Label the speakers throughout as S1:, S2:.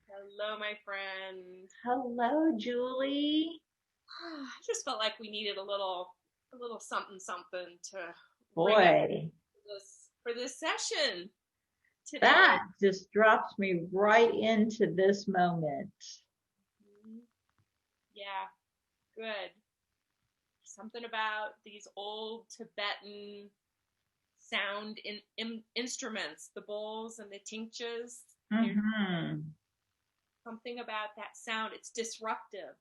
S1: Hello, my friend.
S2: Hello, Julie.
S1: I just felt like we needed a little something, something to bring us
S2: Boy,
S1: for this session today.
S2: that just drops me right into this moment.
S1: Mhm. Yeah, good. Something about these old Tibetan instruments, the bowls and the tinctures. There's
S2: Hmm.
S1: something about that sound. It's disruptive.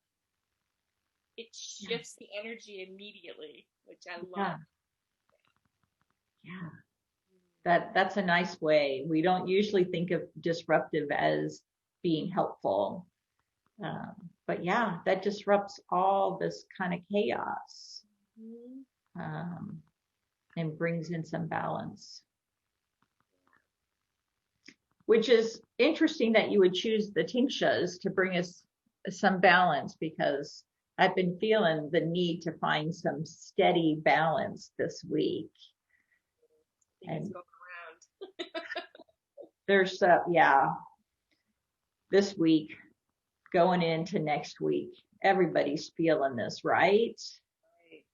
S1: It
S2: Yeah,
S1: shifts the energy immediately, which I love.
S2: yeah, yeah. That's a nice way. We don't usually think of disruptive as being helpful. But yeah, that disrupts all this kind of chaos,
S1: Mhm.
S2: um, and brings in some balance. Which is interesting that you would choose the tinctures to bring us some balance because I've been feeling the need to find some steady balance this week.
S1: Things
S2: And
S1: going around.
S2: there's, yeah, this week going into next week, everybody's feeling this, right?
S1: Right.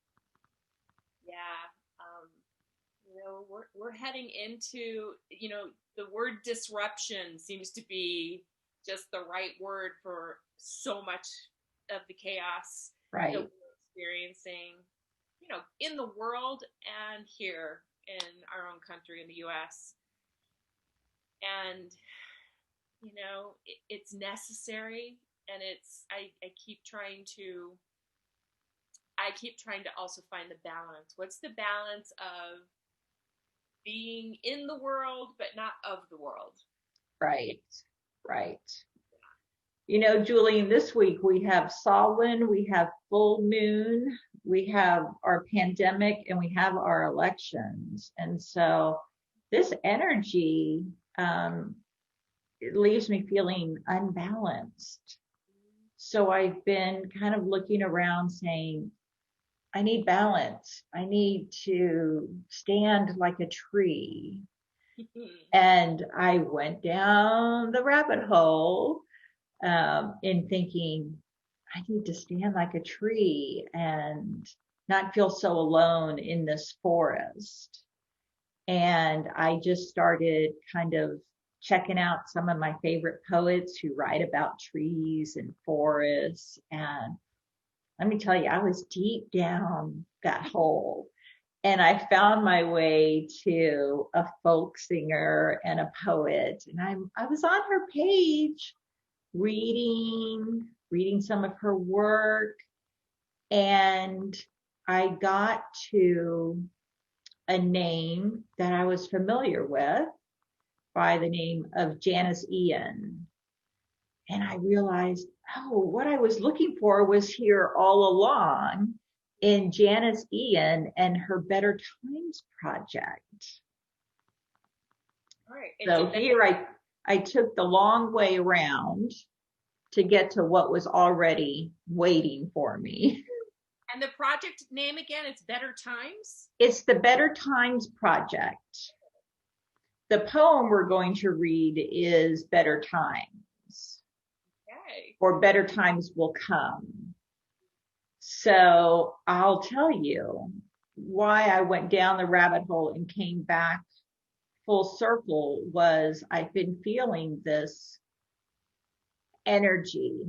S1: Yeah. Um, we're heading into, the word disruption seems to be just the right word for so much of the chaos that
S2: Right.
S1: we're experiencing, in the world and here in our own country in the US. And, it's necessary, and I keep trying to also find the balance. What's the balance of being in the world but not of the world?
S2: Right. Right. You know, Julian, this week we have Samhain, we have full moon, we have our pandemic, and we have our elections. And so this energy, um, it leaves me feeling unbalanced. So I've been kind of looking around saying, I need balance. I need to stand like a tree. And I went down the rabbit hole in thinking, I need to stand like a tree and not feel so alone in this forest. And I just started kind of checking out some of my favorite poets who write about trees and forests. And let me tell you, I was deep down that hole. And I found my way to a folk singer and a poet. And I was on her page reading some of her work, and I got to a name that I was familiar with by the name of Janis Ian. And I realized, oh, what I was looking for was here all along in Janis Ian and her Better Times project.
S1: All right. And
S2: So here I took the long way around to get to what was already waiting for me.
S1: the project name again, it's Better Times.
S2: It's the Better Times Project. The poem we're going to read is Better Times,
S1: Okay.
S2: or Better Times Will Come. So I'll tell you why I went down the rabbit hole and came back full circle was I've been feeling this energy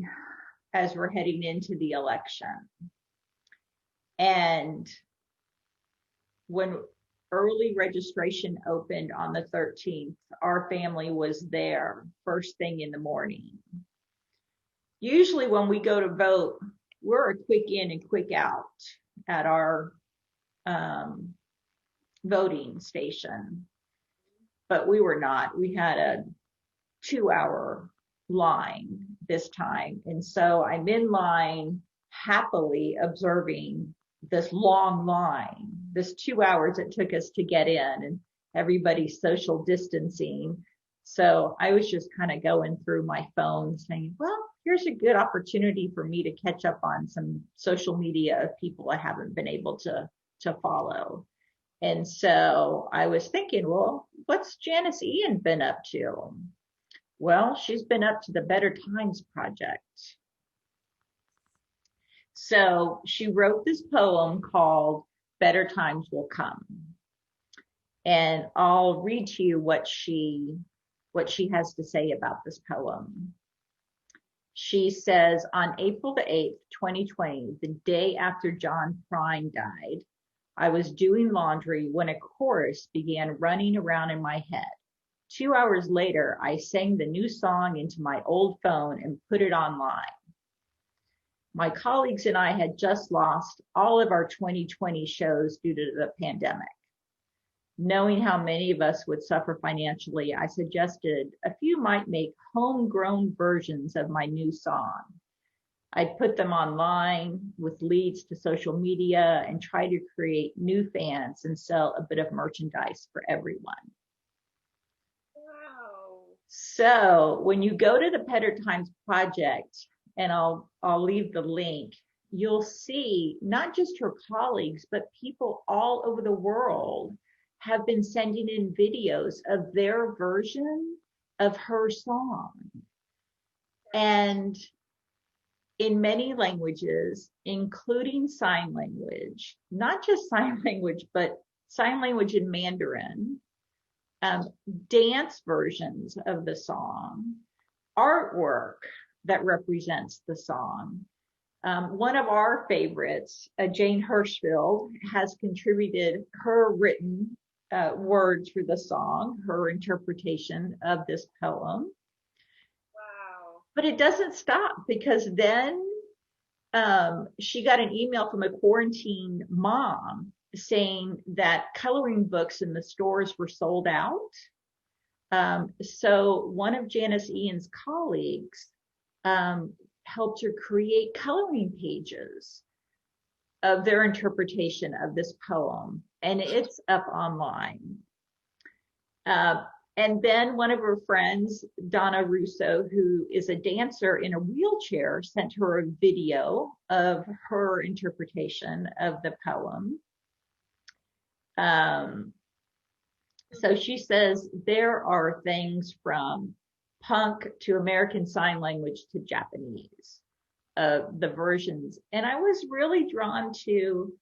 S2: as we're heading into the election. And when early registration opened on the 13th, our family was there first thing in the morning. Usually, when we go to vote, we're a quick in and quick out at our um, voting station, but we were not. We had a 2 hour line this time. And so I'm in line happily observing this long line, this 2 hours it took us to get in, and everybody's social distancing. So I was just kind of going through my phone saying, well, here's a good opportunity for me to catch up on some social media of people I haven't been able to follow. And so I was thinking, well, what's Janis Ian been up to? Well, she's been up to the Better Times Project. So she wrote this poem called Better Times Will Come. And I'll read to you what she has to say about this poem. She says, on April the 8th, 2020, the day after John Prine died, I was doing laundry when a chorus began running around in my head. 2 hours later, I sang the new song into my old phone and put it online. My colleagues and I had just lost all of our 2020 shows due to the pandemic. Knowing how many of us would suffer financially, I suggested a few might make homegrown versions of my new song. I'd put them online with leads to social media and try to create new fans and sell a bit of merchandise for everyone.
S1: Wow.
S2: So when you go to the Better Times Project, and I'll leave the link, you'll see not just her colleagues, but people all over the world have been sending in videos of their version of her song. And in many languages, including sign language, not just sign language, but sign language in Mandarin, dance versions of the song, artwork that represents the song. One of our favorites, Jane Hirschfield, has contributed her written words for the song, her interpretation of this poem.
S1: Wow.
S2: But it doesn't stop, because then she got an email from a quarantine mom saying that coloring books in the stores were sold out. So one of Janis Ian's colleagues helped her create coloring pages of their interpretation of this poem, and it's up online. And then one of her friends, Donna Russo, who is a dancer in a wheelchair, sent her a video of her interpretation of the poem. So she says there are things from punk to American Sign Language to Japanese, the versions. And I was really drawn to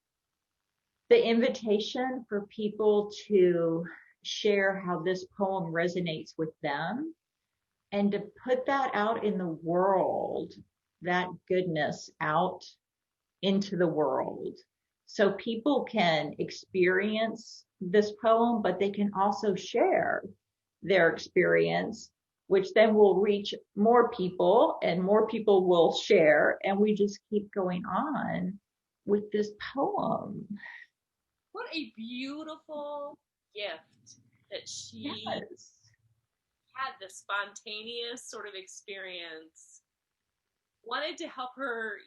S2: the invitation for people to share how this poem resonates with them, and to put that out in the world, that goodness out into the world, so people can experience this poem, but they can also share their experience, which then will reach more people, and more people will share, and we just keep going on with this poem.
S1: What a beautiful gift that she
S2: Yes.
S1: had, the spontaneous sort of experience, wanted to help her,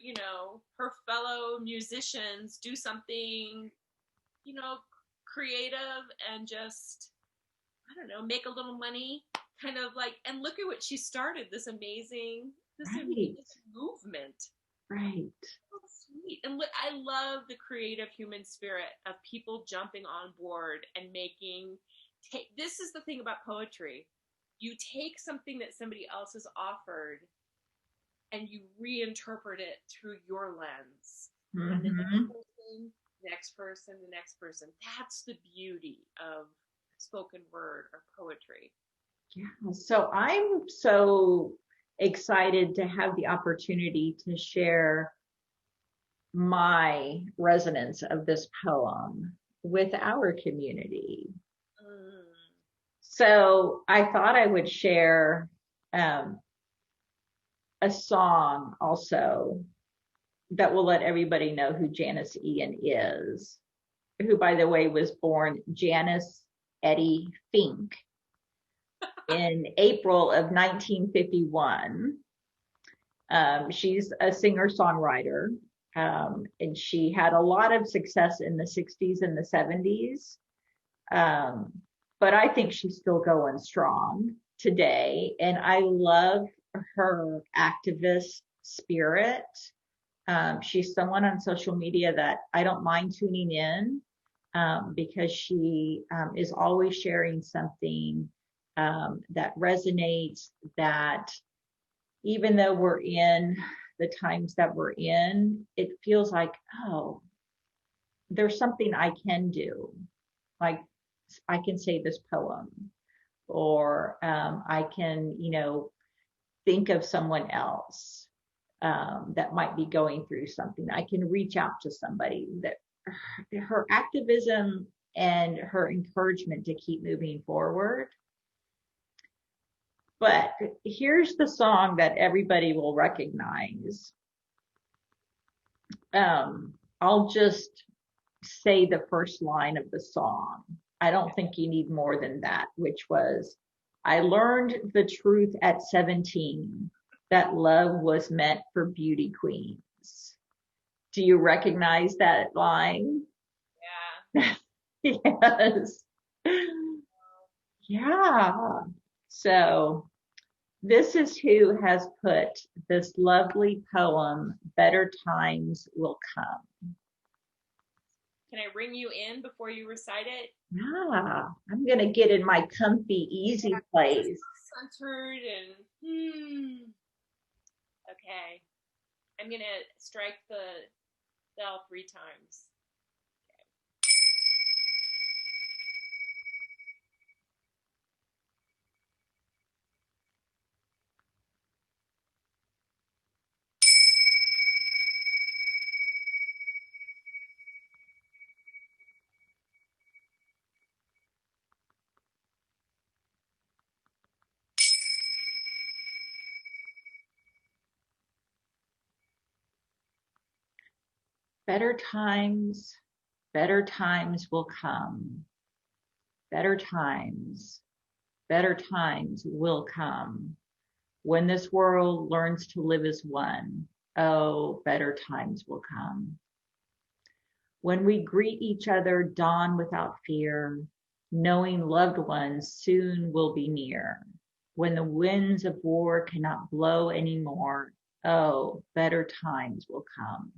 S1: her fellow musicians do something, creative, and just, I don't know, make a little money, kind of like, and look at what she started, this amazing movement.
S2: Right.
S1: So sweet. And look, I love the creative human spirit of people jumping on board and this is the thing about poetry. You take something that somebody else has offered and you reinterpret it through your lens.
S2: Mm-hmm.
S1: And the next person, the next person. That's the beauty of spoken word or poetry.
S2: Yeah. So I'm so excited to have the opportunity to share my resonance of this poem with our community. So I thought I would share a song also that will let everybody know who Janis Ian is, who, by the way, was born Janis Eddie Fink in April of 1951. She's a singer-songwriter, and she had a lot of success in the 60s and the 70s. But I think she's still going strong today. And I love her activist spirit. She's someone on social media that I don't mind tuning in, because she is always sharing something that resonates, that even though we're in the times that we're in, it feels like, oh, there's something I can do. Like I can say this poem, or I can, think of someone else that might be going through something. I can reach out to somebody. That her activism and her encouragement to keep moving forward. But here's the song that everybody will recognize. I'll just say the first line of the song. I don't think you need more than that, which was, I learned the truth at 17, that love was meant for beauty queens. Do you recognize that line?
S1: Yeah.
S2: Yes. Yeah. So this is who has put this lovely poem, Better Times Will Come.
S1: Can I ring you in before you recite it?
S2: Yeah, I'm going to get in my comfy, easy place.
S1: Centered and, okay. I'm going to strike the bell 3 times.
S2: Better times will come. Better times will come. When this world learns to live as one, oh, better times will come. When we greet each other dawn without fear, knowing loved ones soon will be near. When the winds of war cannot blow anymore, oh, better times will come.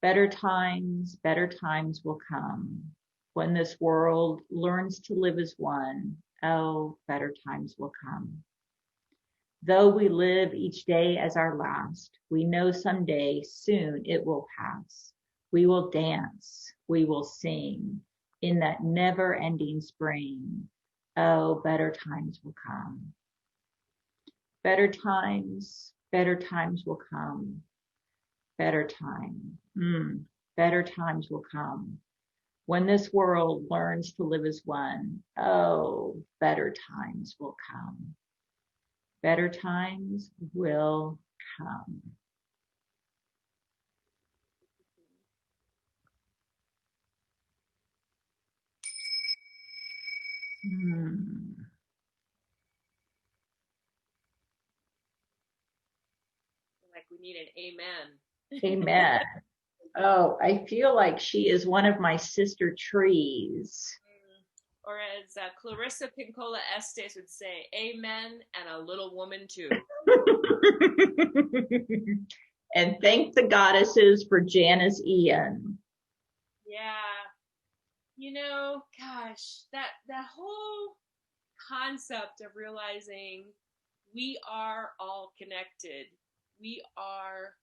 S2: Better times will come. When this world learns to live as one, oh, better times will come. Though we live each day as our last, we know someday soon it will pass. We will dance, we will sing in that never-ending spring. Oh, better times will come. Better times will come. Better times will come. When this world learns to live as one, oh, better times will come. Better times will come.
S1: Like we need an amen.
S2: Amen. Oh, I feel like she is one of my sister trees.
S1: Or as Clarissa Pinkola Estes would say, amen and a little woman too.
S2: And thank the goddesses for Janis Ian.
S1: Yeah. Gosh, that whole concept of realizing we are all connected. We are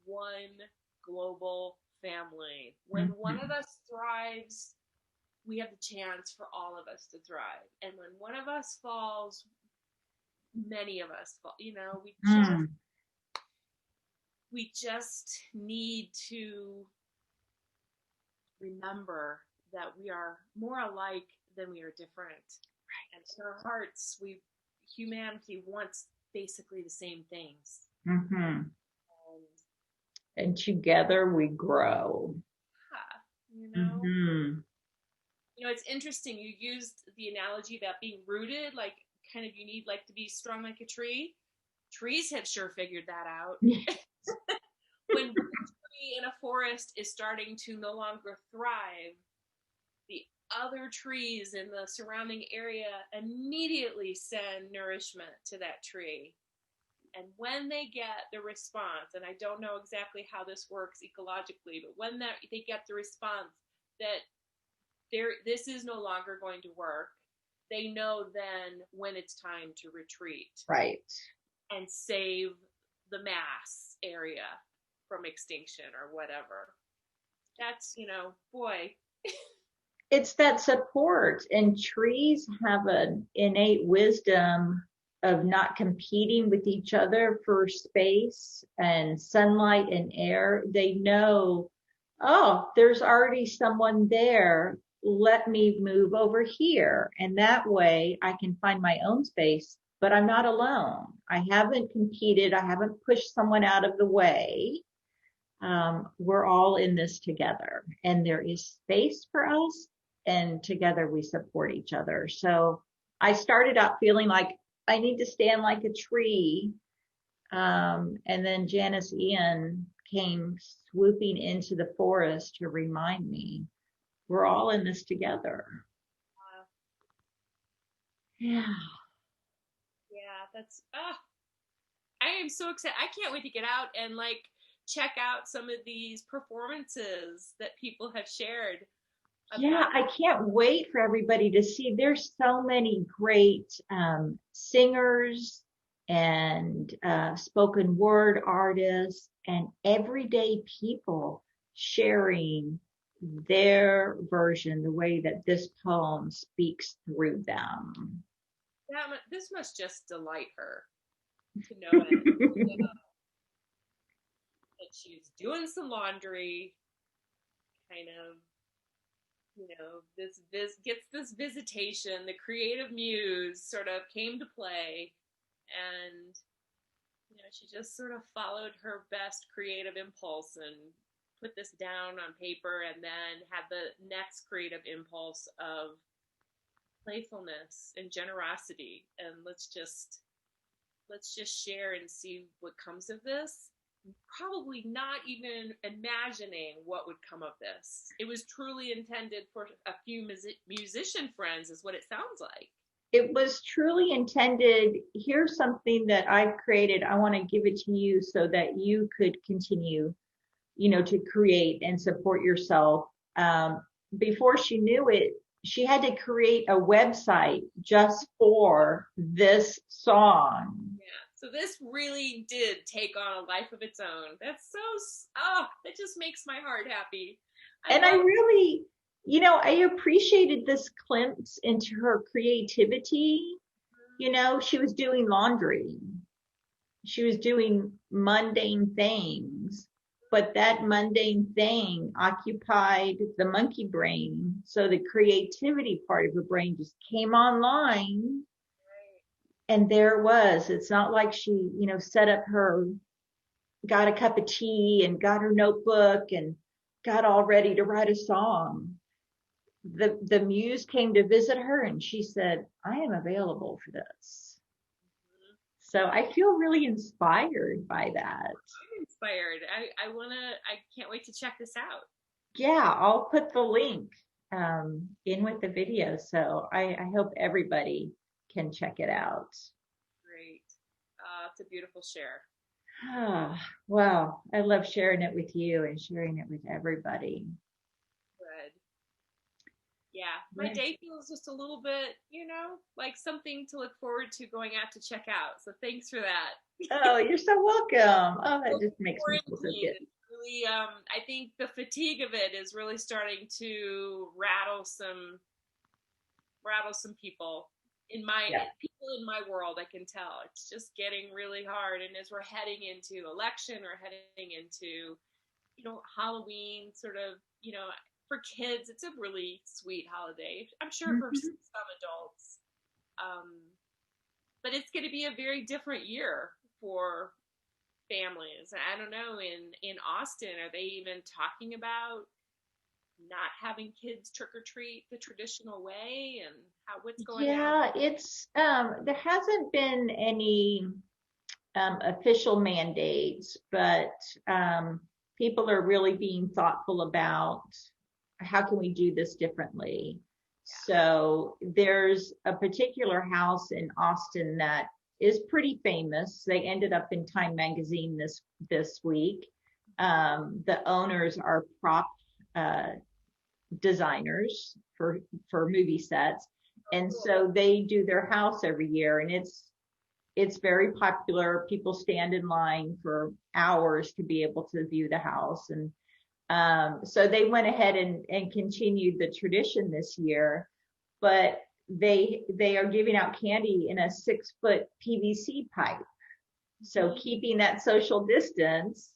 S1: one global family. When one of us thrives, we have the chance for all of us to thrive. And when one of us falls, many of us fall. We just need to remember that we are more alike than we are different. Right. And in our hearts, humanity wants basically the same things.
S2: Mm-hmm. And together we grow.
S1: Mm-hmm. It's interesting. You used the analogy about being rooted, like kind of you need like to be strong like a tree. Trees have sure figured that out. When one tree in a forest is starting to no longer thrive, the other trees in the surrounding area immediately send nourishment to that tree. And when they get the response, and I don't know exactly how this works ecologically, but when they get the response that this is no longer going to work, they know then when it's time to retreat
S2: Right.
S1: and save the mass area from extinction or whatever. That's, boy.
S2: It's that support, and trees have an innate wisdom of not competing with each other for space and sunlight and air. They know, oh, there's already someone there. Let me move over here. And that way I can find my own space, but I'm not alone. I haven't competed. I haven't pushed someone out of the way. We're all in this together, and there is space for us, and together we support each other. So I started out feeling like I need to stand like a tree. And then Janis Ian came swooping into the forest to remind me we're all in this together. Yeah.
S1: Yeah, that's, I am so excited. I can't wait to get out and like check out some of these performances that people have shared
S2: Yeah,
S1: about.
S2: I can't wait for everybody to see. There's so many great singers and spoken word artists and everyday people sharing their version, the way that this poem speaks through them.
S1: This must just delight her to know it. That she's doing some laundry, kind of, this gets this visitation. The creative muse sort of came to play, and she just sort of followed her best creative impulse and put this down on paper, and then had the next creative impulse of playfulness and generosity, and let's just share and see what comes of this. Probably not even imagining what would come of this. It was truly intended for a few musician friends, is what it sounds like.
S2: It was truly intended. Here's something that I've created. I want to give it to you so that you could continue, to create and support yourself. Before she knew it, she had to create a website just for this song.
S1: Yeah. So this really did take on a life of its own. That just makes my heart happy.
S2: I really, I appreciated this glimpse into her creativity. She was doing laundry. She was doing mundane things, but that mundane thing occupied the monkey brain. So the creativity part of her brain just came online. And there it was. It's not like she, set up got a cup of tea and got her notebook and got all ready to write a song. The muse came to visit her and she said, I am available for this. So I feel really inspired by that.
S1: I'm inspired. I can't wait to check this out.
S2: Yeah, I'll put the link in with the video. So I hope everybody can check it out.
S1: Great. It's a beautiful share.
S2: Wow. I love sharing it with you and sharing it with everybody.
S1: Good. Yeah. My day feels just a little bit, like something to look forward to going out to check out. So thanks for that.
S2: Oh, you're so welcome. Oh, that just makes me feel so good.
S1: Really, I think the fatigue of it is really starting to rattle some people people in my world. I can tell it's just getting really hard. And as we're heading into election, or heading into, Halloween, sort of, for kids, it's a really sweet holiday. I'm sure for some adults, but it's going to be a very different year for families. I don't know, in Austin, are they even talking about not having kids trick or treat the traditional way, and what's going on?
S2: Yeah, it's there hasn't been any official mandates, but people are really being thoughtful about how can we do this differently. So there's a particular house in Austin that is pretty famous. They ended up in Time magazine this week. The owners are prop designers for movie sets,
S1: Oh,
S2: And
S1: cool.
S2: so they do their house every year, and it's very popular. People stand in line for hours to be able to view the house. And so they went ahead and continued the tradition this year, but they are giving out candy in a 6-foot PVC pipe. So keeping that social distance.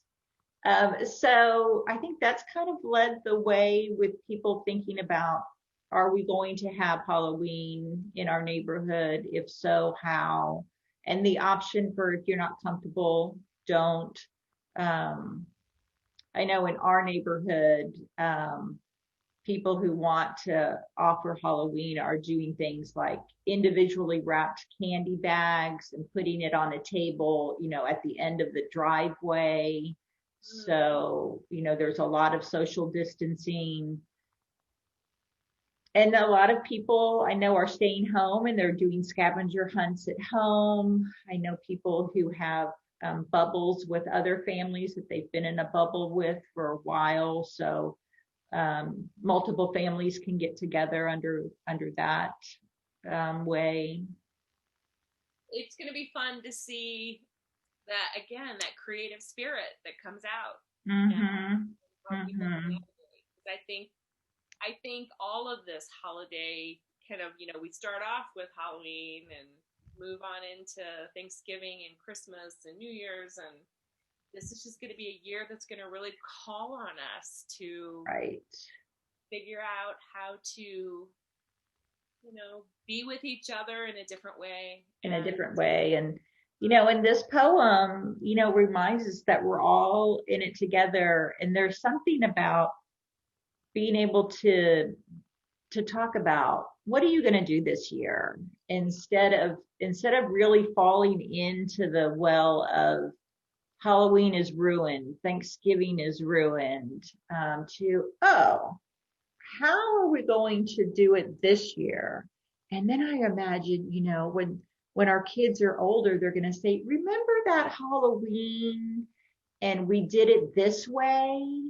S2: So I think that's kind of led the way with people thinking about, are we going to have Halloween in our neighborhood? If so, how? And the option for, if you're not comfortable, don't. Um, I know in our neighborhood, people who want to offer Halloween are doing things like individually wrapped candy bags and putting it on a table, at the end of the driveway. So, there's a lot of social distancing. And a lot of people I know are staying home and they're doing scavenger hunts at home. I know people who have bubbles with other families that they've been in a bubble with for a while. So multiple families can get together under that way.
S1: It's going to be fun to see that again, that creative spirit that comes out.
S2: Mm-hmm.
S1: How people can
S2: Mm-hmm.
S1: navigate. I think all of this holiday kind of, we start off with Halloween and move on into Thanksgiving and Christmas and New Year's, and this is just going to be a year that's going to really call on us to
S2: Right.
S1: figure out how to, be with each other in a different way.
S2: In a
S1: And
S2: different way. And, and this poem, reminds us that we're all in it together. And there's something about being able to talk about, what are you going to do this year, instead of really falling into the well of Halloween is ruined, Thanksgiving is ruined, to, oh, how are we going to do it this year? And then I imagine, when our kids are older, they're going to say, remember that Halloween and we did it this way?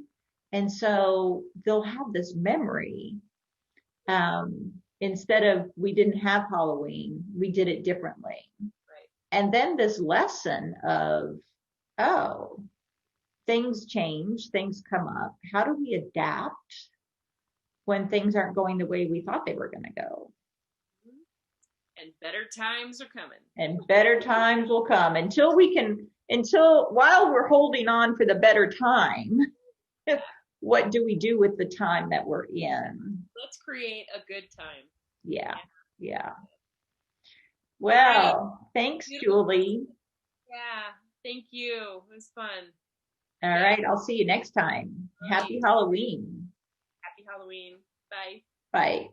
S2: And so they'll have this memory. Instead of, we didn't have Halloween, we did it differently.
S1: right.
S2: And then this lesson of, oh, things change, things come up. How do we adapt when things aren't going the way we thought they were going to go?
S1: And better times are coming.
S2: And better times will come. Until while we're holding on for the better time, what do we do with the time that we're in?
S1: Let's create a good time.
S2: Yeah. Yeah.
S1: All right.
S2: Well, thanks,
S1: Beautiful.
S2: Julie.
S1: Yeah. Thank you. It was fun.
S2: All
S1: Yeah.
S2: right. I'll see you next time.
S1: All
S2: Happy
S1: right.
S2: Halloween.
S1: Happy Halloween. Bye.
S2: Bye.